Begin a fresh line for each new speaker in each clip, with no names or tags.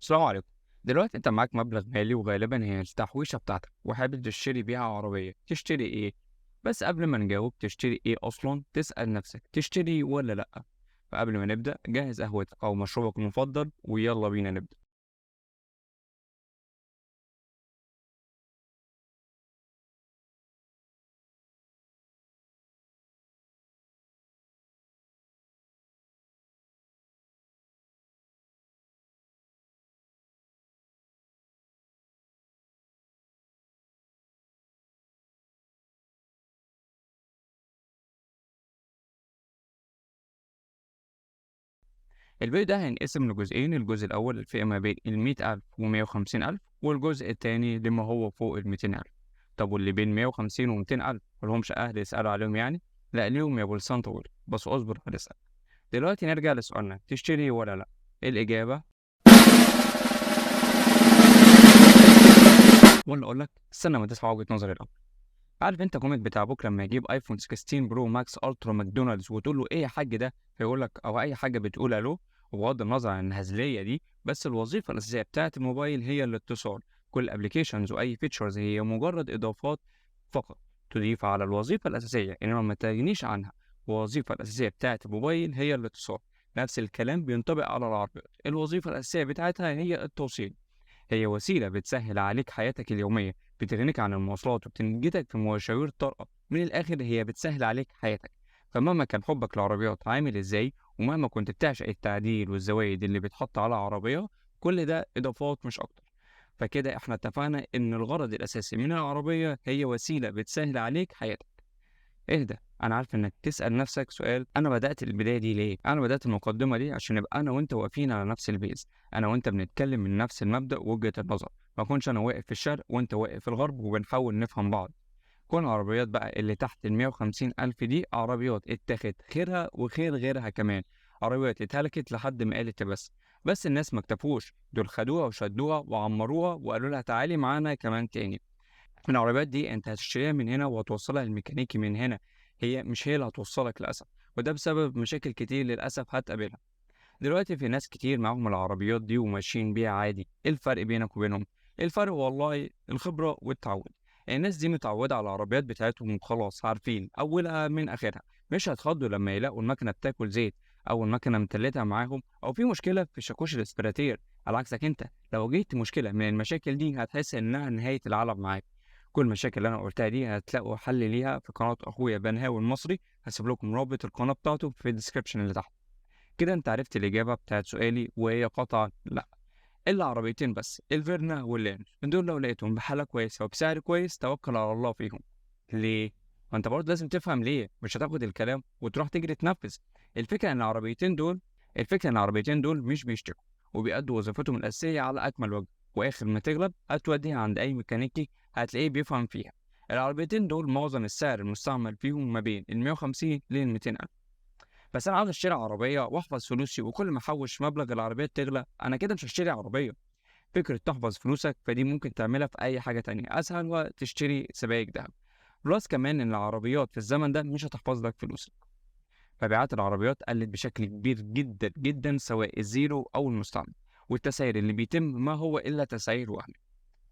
السلام عليكم. دلوقتي انت معاك مبلغ مالي وغالبا هي التحويشة بتاعتك وحابب تشتري بيها عربية، تشتري ايه؟ بس قبل ما نجاوب تشتري ايه اصلا تسأل نفسك تشتري ولا لأ. فقبل ما نبدأ جهز قهوتك او مشروبك المفضل ويلا بينا نبدأ. البيع ده هينقسم لجزئين، الجزء الأول الفئة ما بين 100,000 و150,000، والجزء التاني لما هو فوق 200,000. طب واللي بين 150 و200,000 ملهمش أهل يسألوا عليهم يعني؟ لأ ليهم يا بلسان طويل، بس اصبر هنسأل. دلوقتي نرجع لسؤالنا تشتري ولا لأ؟ الإجابة ولا أقول لك استنى ما تسمع وجهة نظري الأول. عارف أنت كوميك بتاع أبوك لما يجيب أيفون 16 برو ماكس ألترا ماكدونالدز وتقول له إيه يا حاج ده؟ فيقول لك أو أي حاجة بتقول ألو. وبغض النظر عن الهزلية دي، بس الوظيفة الأساسية بتاعة الموبايل هي الاتصال. كل الأبليكيشنز وأي فيتشرز هي مجرد إضافات فقط تضيف على الوظيفة الأساسية، إنما ما تغنيش عنها. الوظيفة الأساسية بتاعة الموبايل هي الاتصال. نفس الكلام بينطبق على العربيات، الوظيفة الأساسية بتاعتها هي التوصيل. هي وسيلة بتسهل عليك حياتك اليومية، بتغنيك عن المواصلات وبتنجدك في مشاوير طارئة. من الآخر هي بتسهل عليك حياتك. فمهما كان حبك للعربيات عامل ازاي، ومهما كنت بتعشق التعديل والزوايد اللي بيتحط على عربية، كل ده إضافات مش أكتر. فكده احنا اتفقنا إن الغرض الأساسي من العربية هي وسيلة بتسهل عليك حياتك. اهدى، انا عارف انك تسأل نفسك سؤال: انا بدأت البداية دي ليه؟ انا بدأت المقدمة دي عشان نبقى انا وانت واقفين على نفس البيز، انا وانت بنتكلم من نفس المبدأ ووجهة النظر. ما اكونش انا واقف في الشرق وانت واقف في الغرب وبنحاول نفهم بعض. كون العربيات بقى اللي تحت ال 150 ألف دي عربيات اتاخد خيرها وخير غيرها كمان. عربيات اتهلكت لحد ما قالت بس الناس ما اكتفوش، دول خدوها وشدوها وعمروها وقالوا لها تعالي معانا كمان تاني. العربيات دي انت هتشتريها من هنا وهتوصلها للميكانيكي من هنا، هي مش اللي هتوصلك للأسف. وده بسبب مشاكل كتير للأسف هتقابلها. دلوقتي في ناس كتير معاهم العربيات دي وماشيين بيها عادي، ايه الفرق بينك وبينهم؟ الفرق والله الخبرة والتعود. الناس دي متعودة على العربيات بتاعتهم وخلاص عارفين أولها من آخرها. مش هتخضوا لما يلاقوا المكنة بتاكل زيت، أو المكنة متلتها معاهم، أو في مشكلة في شاكوش الاسبراتير. على عكسك أنت، لو واجهت مشكلة من المشاكل دي هتحس إنها نهاية العالم معاك. كل المشاكل اللي أنا قلتها دي هتلاقوا حل ليها في قناة أخويا بنهاوي المصري. هسيب لكم رابط القناة بتاعته في الديسكربشن اللي تحت. كده انت عرفت الإجابة بتاعت سؤالي، وهي قطعا لا. إلا عربيتين بس، الفيرنا واللانوس، دول لو لقيتهم بحالة كويسة وبسعر كويس توكل على الله فيهم. ليه؟ ما انت برضه لازم تفهم ليه، مش هتاخد الكلام وتروح تجري تنفذ. الفكرة ان العربيتين دول الفكرة ان العربيتين دول مش بيشتكوا، وبيأدوا وظيفتهم الأساسية على أكمل وجه. وآخر ما تغلب هتوديها عند أي ميكانيكي هتلاقيه بيفهم فيها. العربيتين دول معظم السعر المستعمل فيهم ما بين ال 150 لل 200 بس انا عاوز اشتري عربيه واحفظ فلوسي، وكل ما احوش مبلغ العربيه تغلى، انا كده مش هشتري عربيه. فكره تحفظ فلوسك فدي ممكن تعملها في اي حاجه تانية اسهل، وتشتري سبائك ذهب. بلس كمان ان العربيات في الزمن ده مش هتحفظ لك فلوسك. مبيعات العربيات قلت بشكل كبير جدا جدا، سواء الزيرو او المستعمل. والتسعير اللي بيتم ما هو الا تسعير وهمي.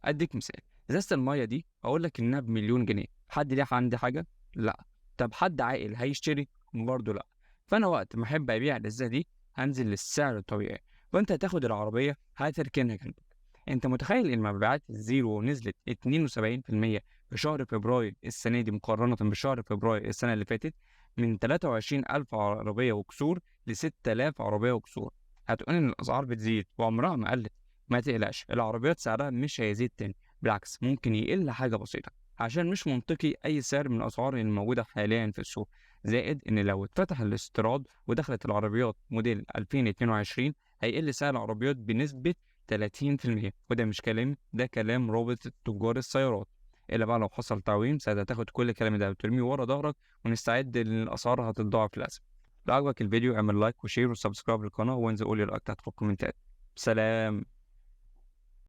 اديك مثال: ازازه الميه دي اقول لك انها ب1,000,000 جنيه، حد ليه عندي حاجه؟ لا. طب حد عاقل هيشتري؟ برضه لا. فانا وقت ما احب ابيع الازازه دي هنزل للسعر الطبيعي، وانت هتاخد العربيه هتركنها جنبك. انت متخيل ان مبيعات الزيرو نزلت 72% في شهر فبراير السنه دي مقارنه بشهر فبراير السنه اللي فاتت؟ من 23,000 عربيه وكسور ل 6,000 عربيه وكسور. هتقول ان الاسعار بتزيد وعمرها ما قلت. ما تقلقش، العربيات سعرها مش هيزيد تاني، بالعكس ممكن يقل حاجة بسيطة. عشان مش منطقي أي سعر من الأسعار الموجودة حاليا في السوق. زائد إن لو اتفتح الاستيراد ودخلت العربيات موديل 2022 هيقل سعر العربيات بنسبة 30%. وده مش كلام، ده كلام رابطة تجار السيارات. إلا بقى لو حصل تعويم ساعتها تاخد كل الكلام ده وترميه ورا ظهرك، ونستعد لأن الأسعار هتتضاعف للأسف. لو عجبك الفيديو اعمل لايك وشير وسبسكرايب للقناة، وانزل قولي رأيك تحت في الكومنتات. سلام.